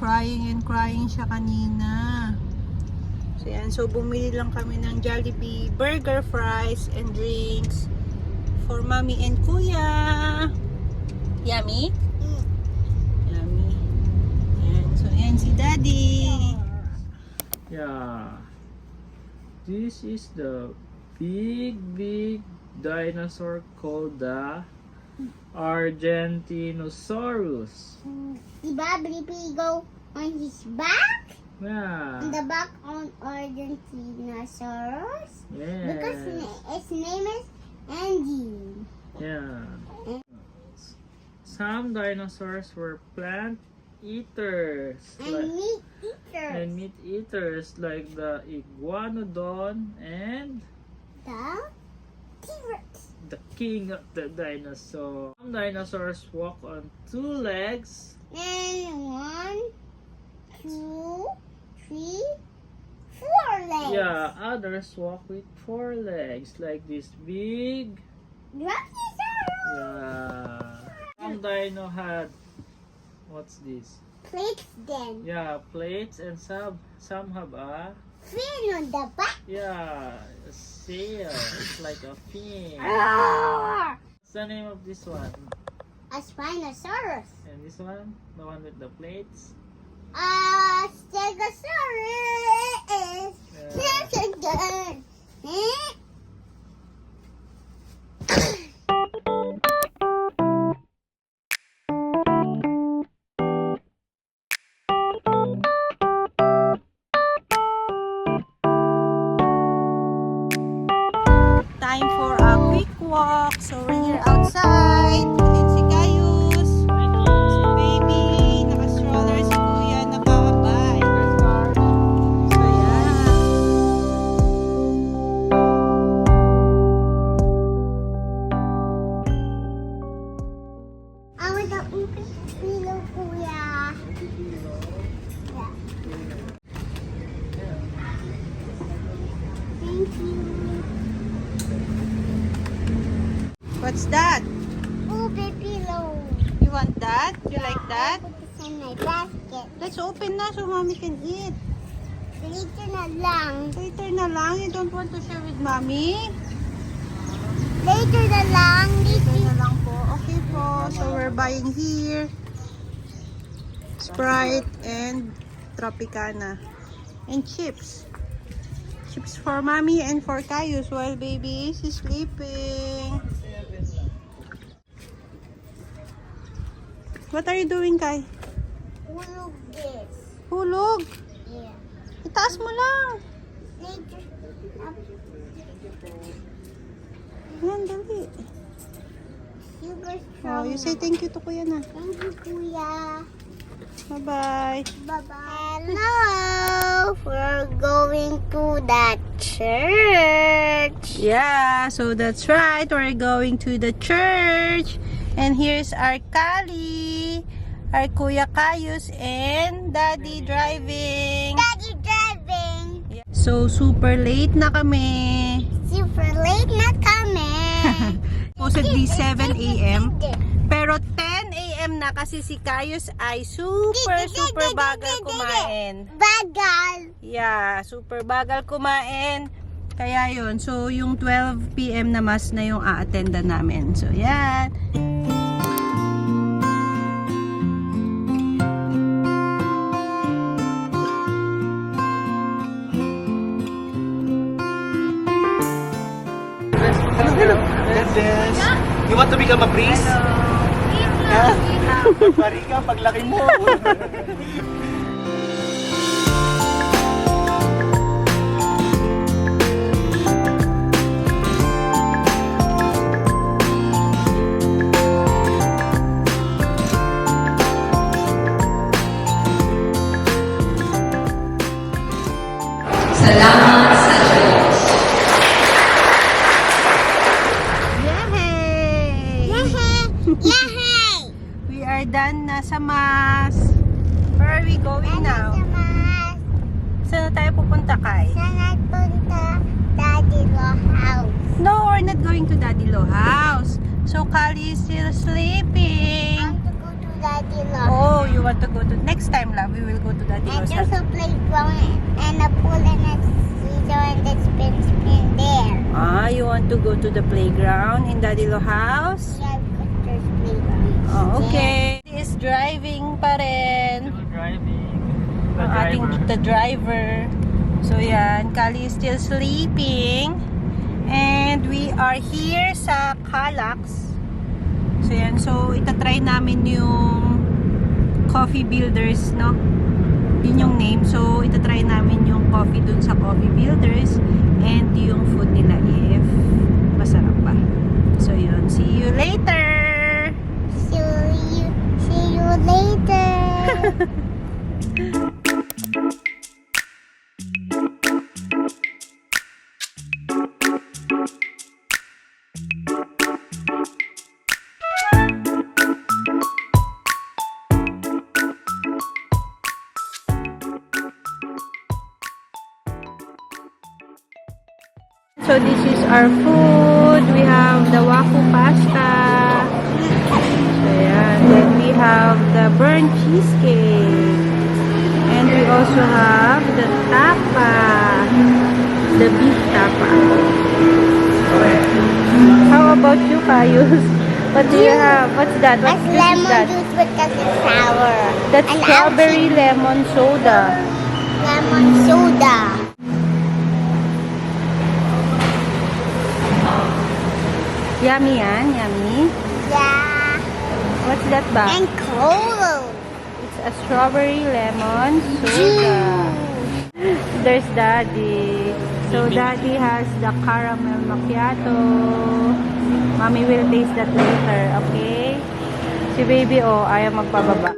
Crying and crying siya kanina. So yan, so bumili lang kami ng Jollibee burger, fries, and drinks for mommy and kuya. Yummy? Yummy. Yan, so yan si daddy. Yeah. This is the big dinosaur called the Argentinosaurus. Diba, Blippi go on his back? Yeah. On the back on Argentinosaurus? Because Yes. its name is Andy. Yeah. Some dinosaurs were plant eaters. And meat eaters. And meat eaters like the iguanodon and The T-Rex. the king of the dinosaur. Some dinosaurs walk on 2 legs. And 1, 2, 3, 4 legs. Yeah, others walk with 4 legs like this big. Brachiosaurus. Yeah. Some dino had, what's this? Plates then. Yeah, plates, and some have a, Fin on the back. yeah, a sail. It's like a fin. Roar. What's the name of this one? A Spinosaurus. And this one? The one with the plates? A Stegosaurus. Time for a quick walk. So we're here outside. Ayan si Gaius. Si baby. Naka-stroller si kuya. Naka-bike. So yeah. I want the open pillow, kuya. Yeah. Thank you. What's that? Open pillow. You want that? You like that? I put this in my basket. Let's open na so mommy can eat. Later na lang. Later na lang. You don't want to share with mommy? Later na lang. Later na lang po. Okay po. So we're buying here Sprite and Tropicana. And chips. Chips for mommy and for Caius while baby is sleeping. What are you doing, Kai? Hulog this. Hulog. Yeah. Itaas mo lang. Later. Yan, dali. Super Oh, strong. you say thank you to kuya na. Thank you, kuya. Bye-bye. Bye-bye. Hello. We're going to the church. Yeah, so that's right. We're going to the church. And here's our Kali, our Kuya Caius, and Daddy driving. Daddy driving. So, super late na kami. Super late na kami. Supposedly 7 a.m. Pero 10 a.m. na kasi si Caius ay super bagal kumain. Bagal. Yeah, super bagal kumain. Kaya yun. So, yung 12 p.m. na mas na yung a-attendan namin. So, yan. Hello. Goodness. You want to become a priest? Yeah. Magpari ka paglaki mo. Yay! Yay! We are done na sa Mass. Where are we going now? Saan na tayo pupunta, Kai? Sana punta Daddy Lo house. No, we're not going to Daddy Lo house. So, Kali is still sleeping. I want to go to Daddy Love. Oh, you want to go to... Next time, love, we will go to Daddy And Lo's there's house. a playground and a pool and a seesaw and a spin there. Ah, you want to go to the playground in Daddy Lo's house? Yeah, because there's playground. Oh, okay. He is driving pa rin. Still driving. The Ang ating driver. the driver. So yan, Kali is still sleeping. And we are here sa Calax. So yan, so itatry namin yung Coffee Builders, no? Yun yung name. So itatry namin yung coffee dun sa Coffee Builders and yung food nila if masarap pa. So yun, see you later! See you later. So this is our food. We have the wafu pasta. So yan. Then we have the burnt cheesecake. And we also have the tapa. The beef tapa. How about you, Kayus? What do you have? What's that? What That's juice is lemon that? juice because it's sour. That's And strawberry lemon soda. lemon soda. Yummy yan? Yummy? Yeah. What's that ba? And cold. It's a strawberry lemon soda. There's Daddy. So Daddy has the caramel macchiato. Mommy will taste that later, okay? Si baby, oh, ayaw magpababa.